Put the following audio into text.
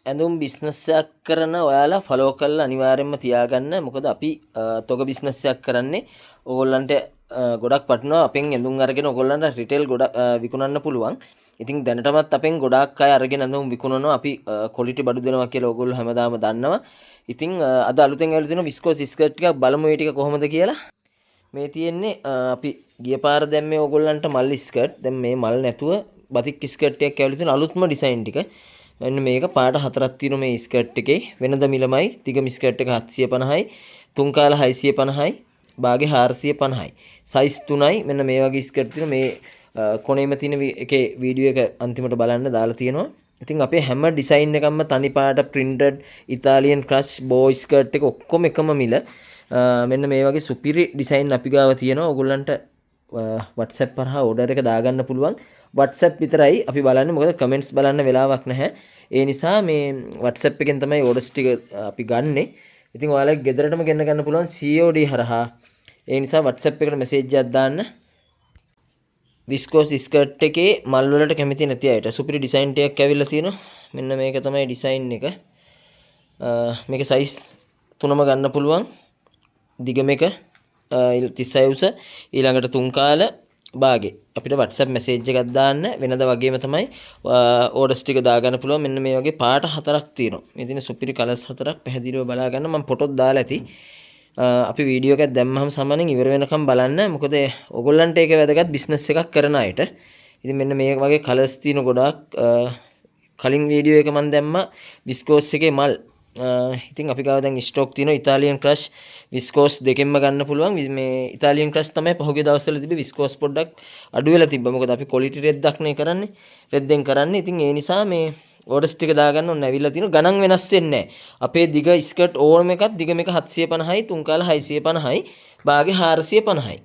ඇඳුම් බිස්නස් එකක් කරන ඔයාලා ෆලෝ කරලා අනිවාර්යයෙන්ම තියාගන්න. මොකද අපි තොග බිස්නස් එකක් කරන්නේ. ඕගොල්ලන්ට ගොඩක් වටිනවා අපෙන් ඇඳුම් අරගෙන ඕගොල්ලන්ට රිටේල් ගොඩක් විකුණන්න පුළුවන්. ඉතින් දැනටමත් අපෙන් ගොඩාක් අය අරගෙන ඇඳුම් විකුණනවා. අපි ක්වොලිටි බඩු දෙනවා කියලා ඕගොල්ලෝ හැමදාම දන්නවා. ඉතින් අද අලුතෙන් ඇවිල්ලා තියෙන විස්කෝස් ස්කර්ට් ටිකක් බලමු මේ ටික කොහොමද කියලා. මේ තියෙන්නේ අපි ගිය පාර දැම්මේ ඕගොල්ලන්ට මල් ස්කර්ට්. දැන් මේ මල් නැතුව බතික් ස්කර්ට් එකක් ඇවිල්ලා තියෙන අලුත්ම ඩිසයින් ටික. මෙන්න මේක පාට හතරක් තියෙනවා මේ ස්කර්ට් එකේ. වෙනද මිලමයි. දිග ස්කර්ට් එක 750යි. තුන් කාල 650යි. බාගේ 450යි. සයිස් 3යි. මෙන්න මේ වගේ ස්කර්ට් තියෙනවා. මේ කොනේම තියෙන එකේ වීඩියෝ එක අන්තිමට බලන්න දාලා තියෙනවා. ඉතින් අපේ හැම ඩිසයින් එකක්ම තනි පාට printed ඉතාලියන් ක්‍රෂ් බෝ ස්කර්ට් එක ඔක්කොම එකම මිල. මෙන්න මේ වගේ සුපිරි ඩිසයින් අපි ගාව තියෙනවා. ඕගොල්ලන්ට WhatsApp හරහා ඕඩර් එක දාගන්න පුළුවන්. WhatsApp විතරයි අපි බලන්නේ. මොකද කමෙන්ට්ස් බලන්න වෙලාවක් නැහැ. ඒ නිසා මේ WhatsApp එකෙන් තමයි ඕඩර්ස් ටික අපි ගන්නෙ. ඉතින් ඔයාලගේ ගෙදරටම ගෙන්න ගන්න පුළුවන් COD හරහා. ඒ නිසා WhatsApp එකට මෙසේජ් එකක් දාන්න. විස්කෝස් ස්කර්ට් එකේ මල් වලට කැමති නැති අයට සුපිරි ඩිසයින් ටිකක් ඇවිල්ලා තියෙනවා. මෙන්න මේක තමයි ඩිසයින් එක. මේක සයිස් 3ම ගන්න පුළුවන්. දිගම එක 36 උස ඊළඟට 3 කාල භාගේ අපිට WhatsApp මැසේජ් එකක් දාන්න. වෙනද වගේම තමයි ඕඩර්ස් ටික දාගන්න පුළුවන්. මෙන්න මේ වගේ පාට හතරක් තියෙනවා. මේ තියෙන සුපිරි කලර්ස් හතරක් පැහැදිලිව බලා ගන්න. මම ෆොටෝත් දාලා ඇති. අපි වීඩියෝ එකක් දැම්මහම සාමාන්‍යයෙන් ඉවර වෙනකම් බලන්න. මොකද ඕගොල්ලන්ට ඒක වැදගත් බිස්නස් එකක් කරන අයට. ඉතින් මෙන්න මේ වගේ කලර්ස් තියෙන ගොඩාක් කලින් වීඩියෝ එක මම දැම්මා විස්කෝස් එකේ මල්. ඉතින් අපි ගාව දැන් ස්ටොක් තියෙනවා ඉතාලියන් ක්‍රෂ් විස්කෝස් දෙකෙන්ම ගන්න පුළුවන්. මේ ඉතාලියන් ක්‍රෂ් තමයි පහුගිය දවස්වල තිබ්බේ. විස්කෝස් පොඩ්ඩක් අඩු වෙලා තිබ්බා. මොකද අපි ක්වොලිටි රෙද්දක් නේ කරන්නේ. රෙද්දෙන් කරන්නේ. ඉතින් ඒ නිසා මේ ඕඩර්ස් ටික දාගන්න ඕන ඇවිල්ලා තියෙනවා. ගණන් වෙනස් වෙන්නේ නැහැ. අපේ දිග ස්කර්ට් ඕනම එකක් දිග මේක 750යි 3 කාල 650යි භාගේ 450යි.